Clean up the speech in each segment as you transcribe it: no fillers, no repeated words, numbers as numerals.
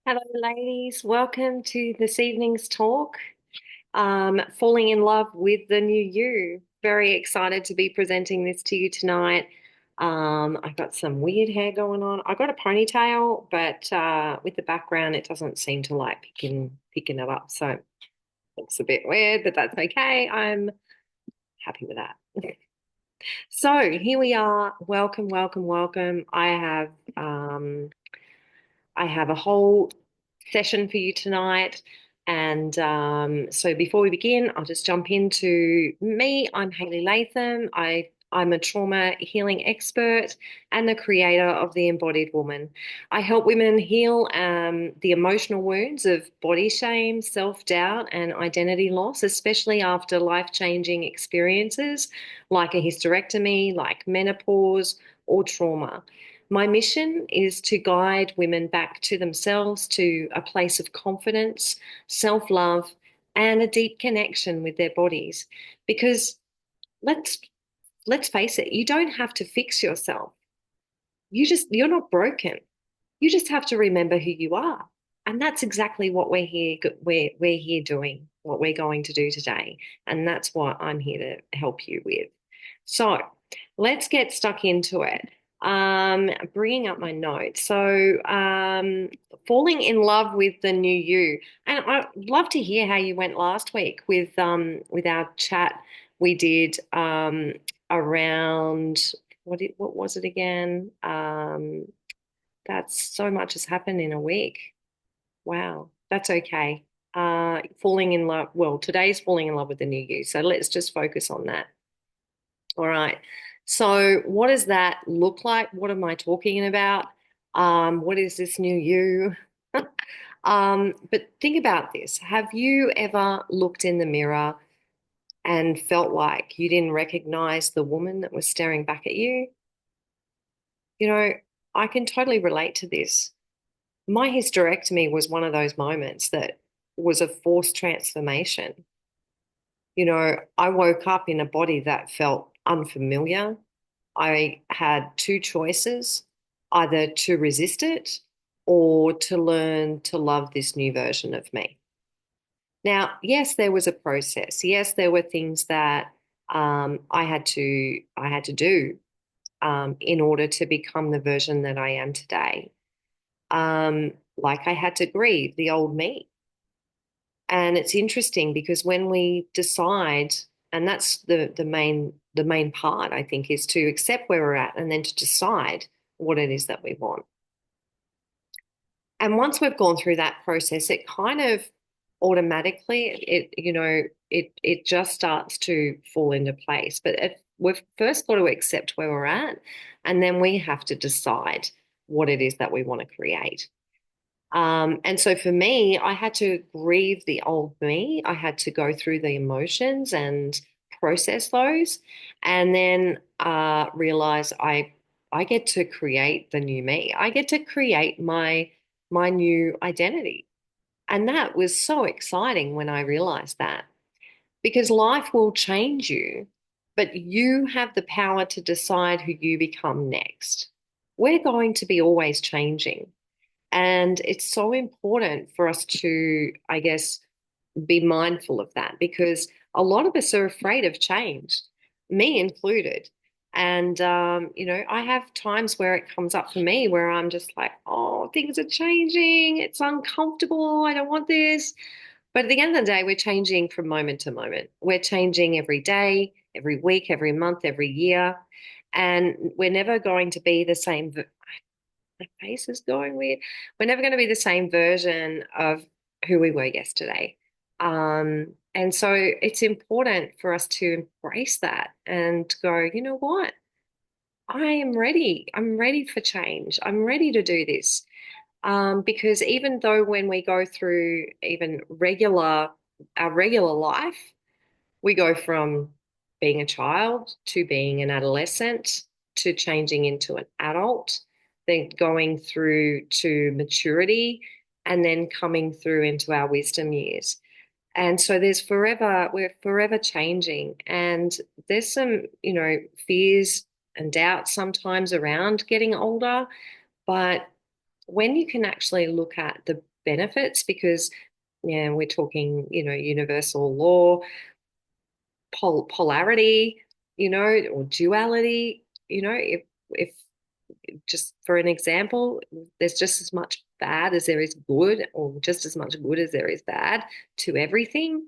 Hello, ladies. Welcome to this evening's talk. Falling in love with the new you. Very excited to be presenting this to you tonight. I've got some weird hair going on. I got a ponytail, but with the background, it doesn't seem to like picking it up. So it looks a bit weird, but that's okay. I'm happy with that. So here we are. Welcome, welcome, welcome. I have a whole session for you tonight. And so before we begin, I'll just jump into me. I'm Hayley Latham. I'm a trauma healing expert and the creator of the Embodied Woman. I help women heal the emotional wounds of body shame, self-doubt, and identity loss, especially after life-changing experiences like a hysterectomy, like menopause, or trauma. My mission is to guide women back to themselves, to a place of confidence, self-love, and a deep connection with their bodies. Because let's let's face it, you don't have to fix yourself. You're not broken. You just have to remember who you are. And that's exactly what we're here doing, what we're going to do today. And that's what I'm here to help you with. So let's get stuck into it. Bringing up my notes. So, falling in love with the new you. And I'd love to hear how you went last week with our chat we did around what was it again? That's so much has happened in a week. Wow, that's okay. Falling in love. Well, today's falling in love with the new you. So let's just focus on that. All right. So what does that look like? What am I talking about? What is this new you? But think about this. Have you ever looked in the mirror and felt like you didn't recognize the woman that was staring back at you? You know, I can totally relate to this. My hysterectomy was one of those moments that was a forced transformation. I woke up in a body that felt unfamiliar. I had two choices, either to resist it or to learn to love this new version of me. Now, yes, there was a process. Yes, there were things that I had to do in order to become the version that I am today. Like I had to grieve the old me. And it's interesting because when we decide, and that's the main part, I think, is to accept where we're at and then to decide what it is that we want. And once we've gone through that process, it kind of automatically it just starts to fall into place. But we've first got to accept where we're at, and then we have to decide what it is that we want to create. And so for me, I had to grieve the old me. I had to go through the emotions and process those, and then realize I get to create the new me. I get to create my new identity. And that was so exciting when I realized that because life will change you, but you have the power to decide who you become next. We're going to be always changing. And it's so important for us to, I guess, be mindful of that because a lot of us are afraid of change, me included. And, I have times where it comes up for me where I'm just like, oh, things are changing. It's uncomfortable. I don't want this. But at the end of the day, we're changing from moment to moment. We're changing every day, every week, every month, every year. And we're never going to be the same. My face is going weird. We're never going to be the same version of who we were yesterday. And so it's important for us to embrace that and go, you know what? I am ready. I'm ready for change. I'm ready to do this. Because even though when we go through even our regular life, we go from being a child to being an adolescent to changing into an adult, then going through to maturity, and then coming through into our wisdom years. And so we're forever changing. And there's some, fears and doubts sometimes around getting older, but when you can actually look at the benefits, because yeah, we're talking, universal law, polarity, or duality, if just for an example, there's just as much bad as there is good, or just as much good as there is bad to everything,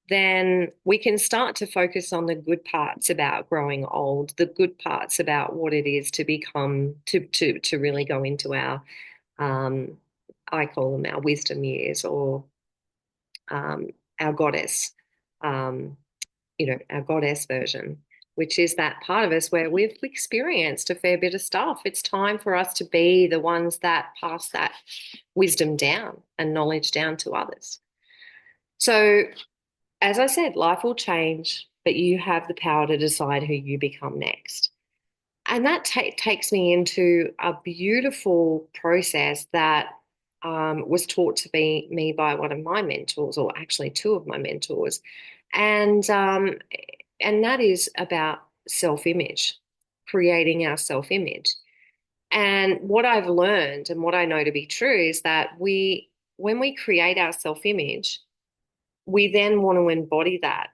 then we can start to focus on the good parts about growing old, the good parts about what it is to become, to really go into our, um, I call them our wisdom years, or um, our goddess, um, our goddess version, which is that part of us where we've experienced a fair bit of stuff. It's time for us to be the ones that pass that wisdom down and knowledge down to others. So, as I said, life will change, but you have the power to decide who you become next. And that takes me into a beautiful process that was taught to me by one of my mentors, or actually two of my mentors, and that is about self-image, creating our self-image. And what I've learned and what I know to be true is that when we create our self-image, we then want to embody that,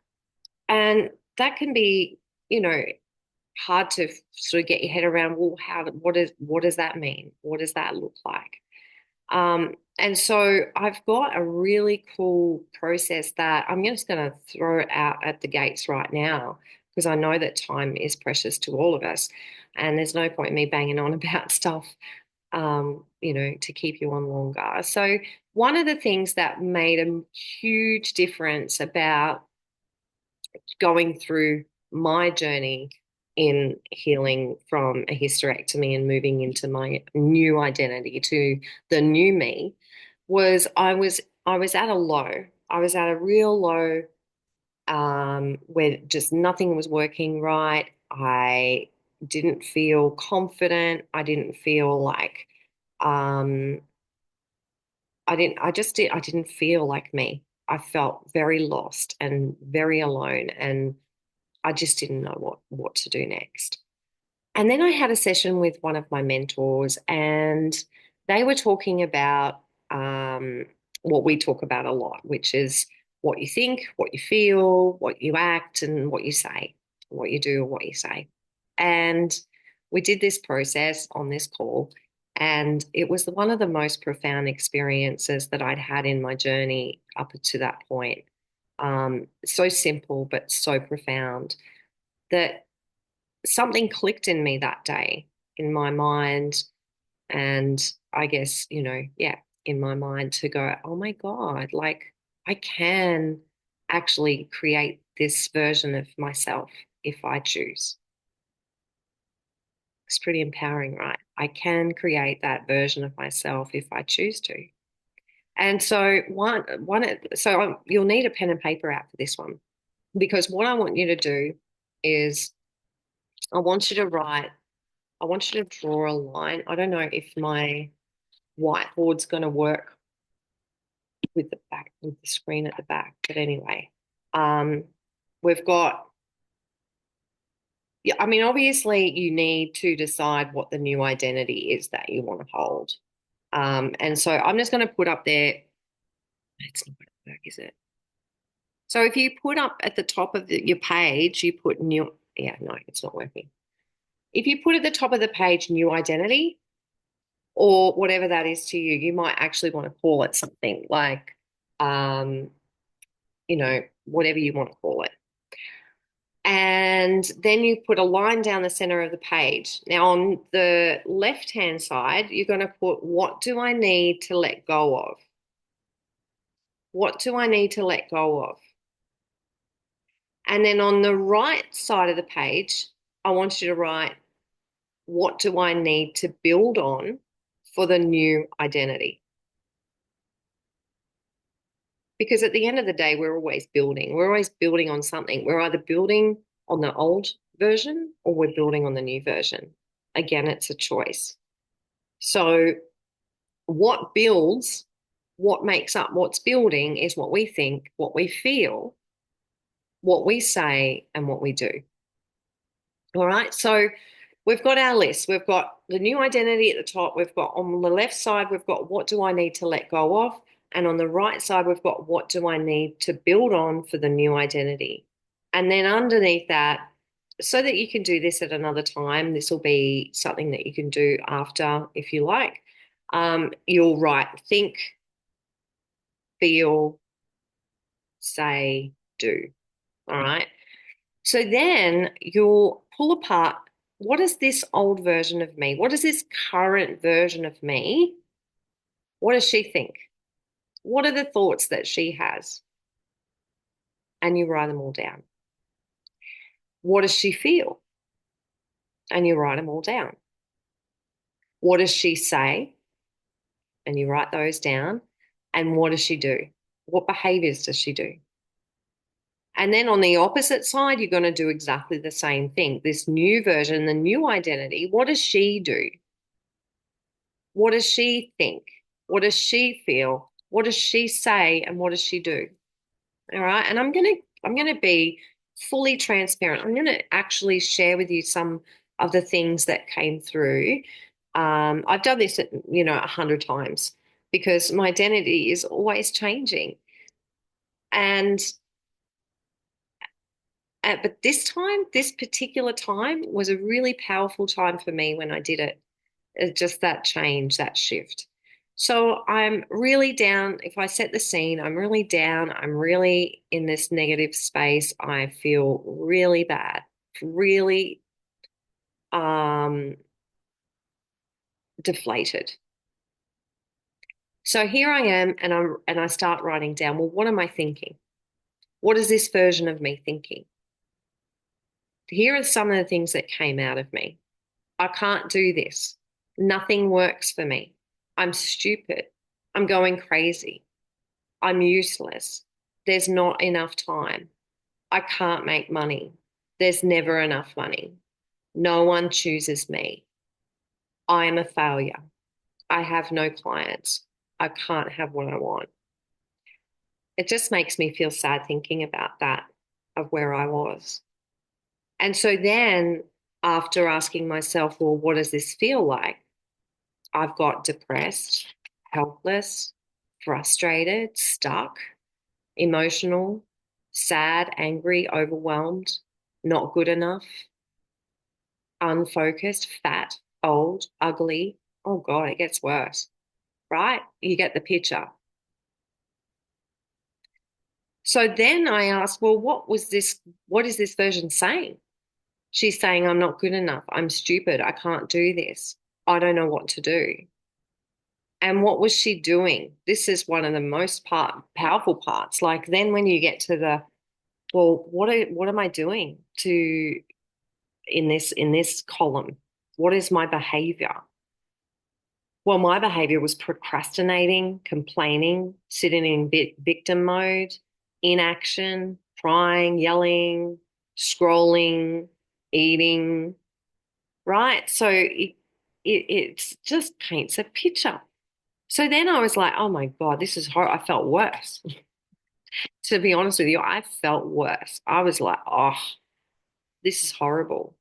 and that can be, you know, hard to sort of get your head around. Well, what does that mean? What does that look like? And so I've got a really cool process that I'm just going to throw it out at the gates right now, because I know that time is precious to all of us, and there's no point in me banging on about stuff, to keep you on longer. So one of the things that made a huge difference about going through my journey in healing from a hysterectomy and moving into my new identity, to the new me, was I was at a low. I was at a real low, where just nothing was working right. I didn't feel confident. I didn't feel like, um, I didn't feel like me. I felt very lost and very alone, and I just didn't know what to do next. And then I had a session with one of my mentors, and they were talking about, what we talk about a lot, which is what you think, what you feel, what you act, and what you say, what you do, or what you say. And we did this process on this call, and it was one of the most profound experiences that I'd had in my journey up to that point. So simple, but so profound, that something clicked in me that day, in my mind. And I guess, yeah, in my mind, to go, oh my God, like I can actually create this version of myself if I choose. It's pretty empowering, right? I can create that version of myself if I choose to. And so you'll need a pen and paper out for this one, because what I want you to do is I want you to write I want you to draw a line. I don't know if my whiteboard's going to work with the screen at the back, but anyway, um, we've got, yeah, I mean, obviously you need to decide what the new identity is that you want to hold. And so I'm just going to put up there, it's not going to work, is it? So if you put up at the top of your page, you put new, yeah, no, it's not working. If you put at the top of the page new identity, or whatever that is to you. You might actually want to call it something like, um, whatever you want to call it. And then you put a line down the center of the page. Now, on the left-hand side, you're going to put, what do I need to let go of? What do I need to let go of? And then on the right side of the page, I want you to write, what do I need to build on for the new identity? Because at the end of the day, we're always building. We're always building on something. We're either building on the old version or we're building on the new version. Again, it's a choice. So, what builds, what makes up what's building is what we think, what we feel, what we say, and what we do. All right. So, we've got our list. We've got the new identity at the top. We've got on the left side, we've got what do I need to let go of? And on the right side, we've got what do I need to build on for the new identity? And then underneath that, so that you can do this at another time, this will be something that you can do after if you like. You'll write think, feel, say, do. All right. So then you'll pull apart, what is this old version of me? What is this current version of me? What does she think? What are the thoughts that she has? And you write them all down. What does she feel? And you write them all down. What does she say? And you write those down. And what does she do? What behaviors does she do? And then on the opposite side, you're going to do exactly the same thing. This new version, the new identity, what does she do? What does she think? What does she feel? What does she say? And what does she do? All right. And I'm gonna be fully transparent. I'm gonna actually share with you some of the things that came through. I've done this, 100 times because my identity is always changing. And but this time, this particular time was a really powerful time for me when I did it. Just that change, that shift. So I'm really down. If I set the scene, I'm really down. I'm really in this negative space. I feel really bad, really um, deflated. So here I am, and I start writing down. Well, what am I thinking? What is this version of me thinking? Here are some of the things that came out of me. I can't do this. Nothing works for me. I'm stupid. I'm going crazy. I'm useless. There's not enough time. I can't make money. There's never enough money. No one chooses me. I am a failure. I have no clients. I can't have what I want. It just makes me feel sad thinking about that, of where I was. And so then, after asking myself, well, what does this feel like? I've got depressed, helpless, frustrated, stuck, emotional, sad, angry, overwhelmed, not good enough, unfocused, fat, old, ugly. Oh God, it gets worse, right? You get the picture. So then I asked, well, what is this version saying? She's saying, I'm not good enough. I'm stupid. I can't do this. I don't know what to do. And what was she doing? This is one of the most powerful parts. Like then when you get to the, well, what am I doing to in this column? What is my behavior? Well, my behavior was procrastinating, complaining, sitting in victim mode, inaction, crying, yelling, scrolling, eating, right? So it just paints a picture. So then I was like, oh my God, this is horrible. I felt worse. To be honest with you, I felt worse. I was like, oh, this is horrible.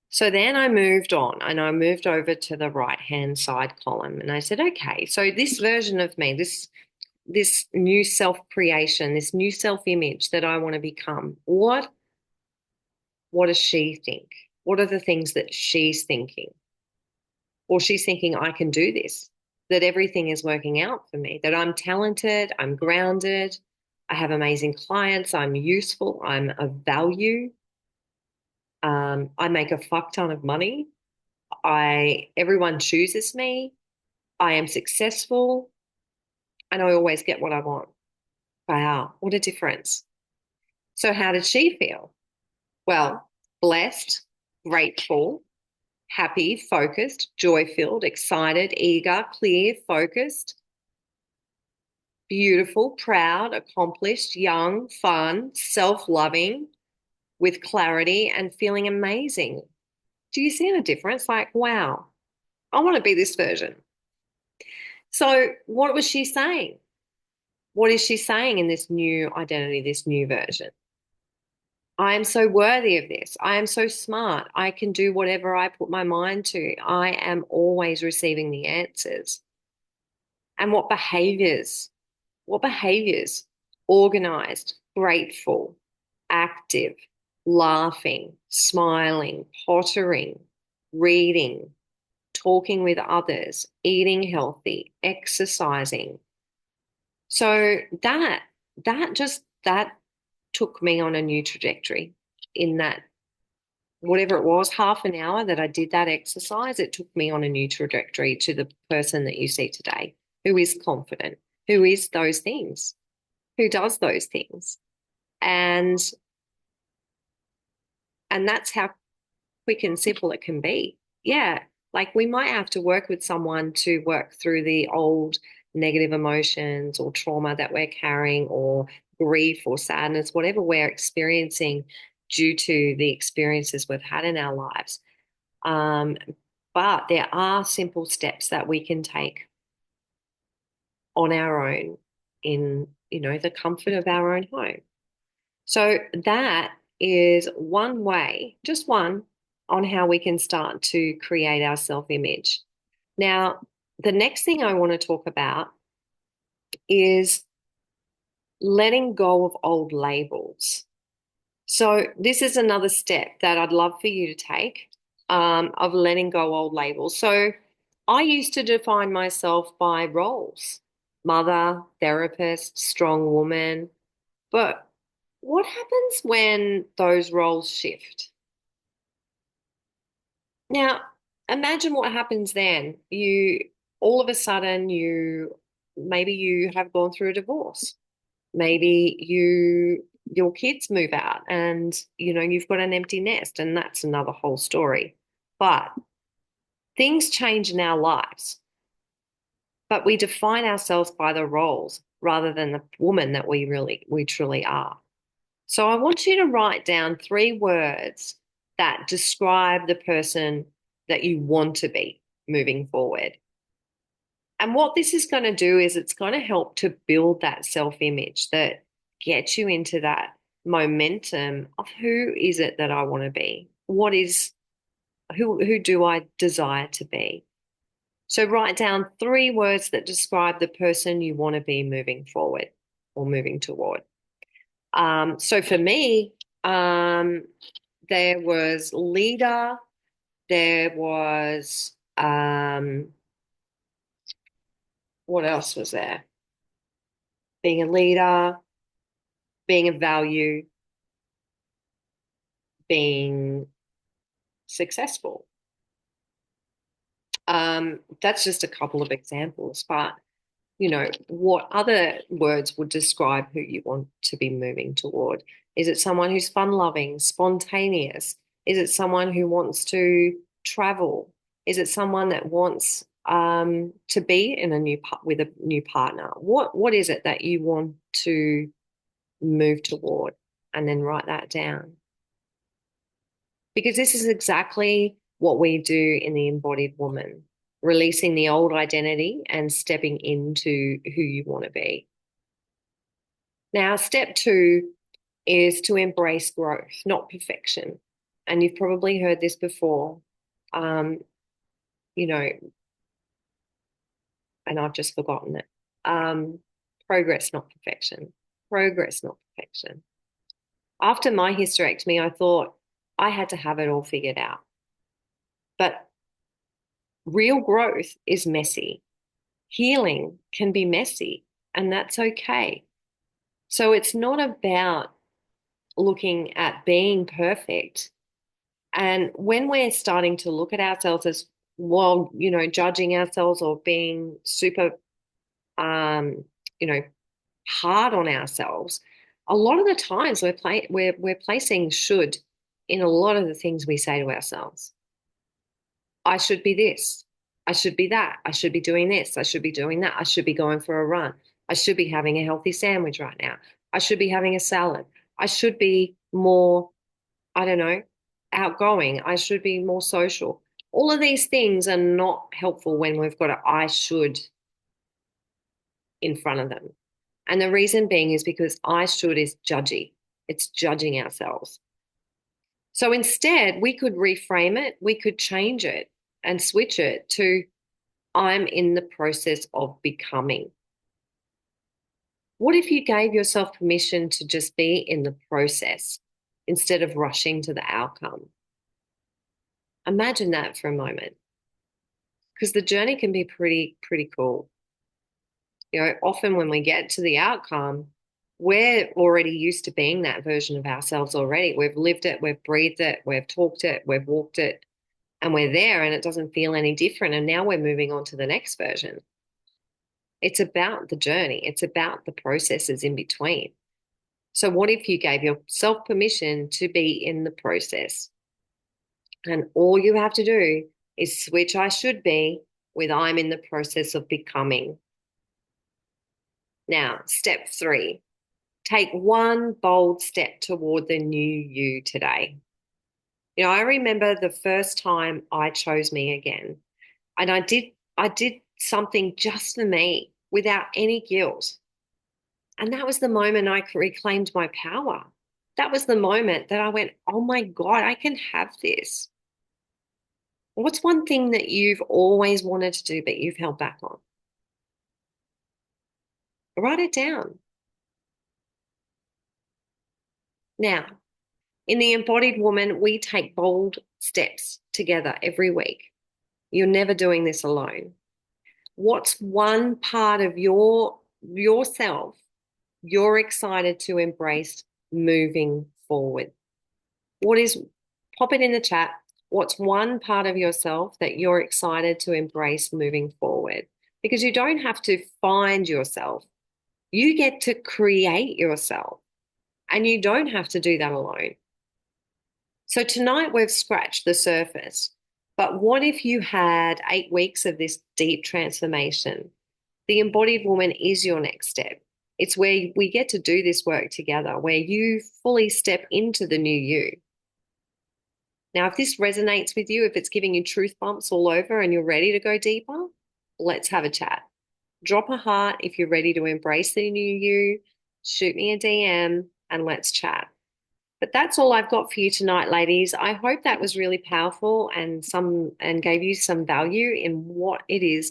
So then I moved on and I moved over to the right-hand side column and I said, okay, so this version of me, this new self-creation, this new self-image that I want to become, what does she think? What are the things that she's thinking? Or she's thinking, I can do this, that everything is working out for me, that I'm talented, I'm grounded, I have amazing clients, I'm useful, I'm of value, I make a fuck ton of money, everyone chooses me, I am successful, and I always get what I want. Wow, what a difference. So how did she feel? Well, blessed, grateful, happy, focused, joy-filled, excited, eager, clear, focused, beautiful, proud, accomplished, young, fun, self-loving, with clarity and feeling amazing. Do you see the difference? Like, wow, I want to be this version. So, what was she saying? What is she saying in this new identity, this new version? I am so worthy of this. I am so smart. I can do whatever I put my mind to. I am always receiving the answers. And what behaviors, organized, grateful, active, laughing, smiling, pottering, reading, talking with others, eating healthy, exercising. So that took me on a new trajectory in that whatever it was, half an hour that I did that exercise, it took me on a new trajectory to the person that you see today, who is confident, who is those things, who does those things. And and that's how quick and simple it can be. Yeah. Like we might have to work with someone to work through the old negative emotions or trauma that we're carrying or grief or sadness, whatever we're experiencing due to the experiences we've had in our lives. Um, but there are simple steps that we can take on our own in, the comfort of our own home. So that is one way, just one, on how we can start to create our self-image. Now, the next thing I want to talk about is letting go of old labels. So this is another step that I'd love for you to take, of letting go old labels. So I used to define myself by roles, mother, therapist, strong woman. But what happens when those roles shift? Now, imagine what happens then. All of a sudden, maybe you have gone through a divorce. Maybe your kids move out and you've got an empty nest, and that's another whole story. But things change in our lives, but we define ourselves by the roles rather than the woman that we truly are. So I want you to write down 3 words that describe the person that you want to be moving forward. And what this is going to do is it's going to help to build that self-image that gets you into that momentum of who is it that I want to be? Who do I desire to be? So write down 3 words that describe the person you want to be moving forward or moving toward. So for me, there was leader, there was what else was there? Being a leader, being of value, being successful. That's just a couple of examples, but what other words would describe who you want to be moving toward? Is it someone who's fun loving, spontaneous? Is it someone who wants to travel? Is it someone that wants to be in with a new partner? What is it that you want to move toward? And then write that down. Because this is exactly what we do in the embodied woman, releasing the old identity and stepping into who you want to be. Now, step 2 is to embrace growth, not perfection. And you've probably heard this before, um, you know, and I've just forgotten it. Progress, not perfection. Progress, not perfection. After my hysterectomy, I thought I had to have it all figured out. But real growth is messy. Healing can be messy, and that's okay. So it's not about looking at being perfect. And when we're starting to look at ourselves as, well, judging ourselves or being super, um, you know, hard on ourselves, a lot of the times we're placing should in a lot of the things we say to ourselves. I should be this. I should be that. I should be doing this. I should be doing that. I should be going for a run. I should be having a healthy sandwich right now. I should be having a salad. I should be more, I don't know, outgoing. I should be more social. All of these things are not helpful when we've got a I should in front of them. And the reason being is because I should is judgy. It's judging ourselves. So instead, we could reframe it, we could change it and switch it to I'm in the process of becoming. What if you gave yourself permission to just be in the process instead of rushing to the outcome? Imagine that for a moment, because the journey can be pretty cool. Often when we get to the outcome, we're already used to being that version of ourselves already. We've lived it, we've breathed it, we've talked it, we've walked it, and we're there and it doesn't feel any different. And now we're moving on to the next version. It's about the journey, it's about the processes in between. So, what if you gave yourself permission to be in the process? And all you have to do is switch I should be with I'm in the process of becoming. Now, step 3, take one bold step toward the new you today. I remember the first time I chose me again, and I did something just for me without any guilt. And that was the moment I reclaimed my power. That was the moment that I went, oh my God, I can have this. What's one thing that you've always wanted to do, but you've held back on? Write it down. Now, in the Embodied Woman, we take bold steps together every week. You're never doing this alone. What's one part of yourself you're excited to embrace moving forward? What is, pop it in the chat. What's one part of yourself that you're excited to embrace moving forward? Because you don't have to find yourself. You get to create yourself, and you don't have to do that alone. So tonight we've scratched the surface. But what if you had 8 weeks of this deep transformation? The Embodied Woman is your next step. It's where we get to do this work together, where you fully step into the new you. Now, if this resonates with you, if it's giving you truth bumps all over and you're ready to go deeper, let's have a chat. Drop a heart if you're ready to embrace the new you, shoot me a DM, and let's chat. But that's all I've got for you tonight, ladies. I hope that was really powerful and gave you some value in what it is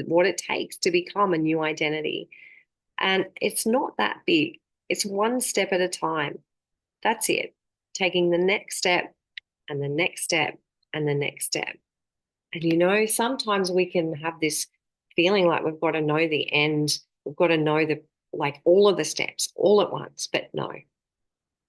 what it takes to become a new identity. And it's not that big. It's one step at a time. That's it. Taking the next step and the next step and the next step. And sometimes we can have this feeling like we've got to know the end. We've got to know all of the steps all at once, but no,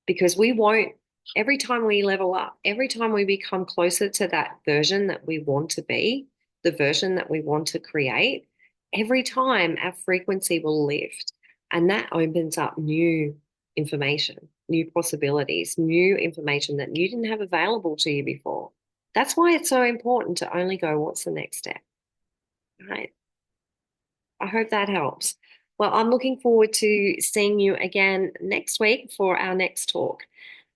because we won't. Every time we level up, every time we become closer to that version that we want to be, the version that we want to create, every time our frequency will lift. And that opens up new information, new possibilities, new information that you didn't have available to you before. That's why it's so important to only go, what's the next step? Right? I hope that helps. Well, I'm looking forward to seeing you again next week for our next talk.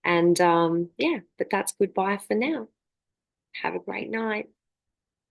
And yeah, but that's goodbye for now. Have a great night.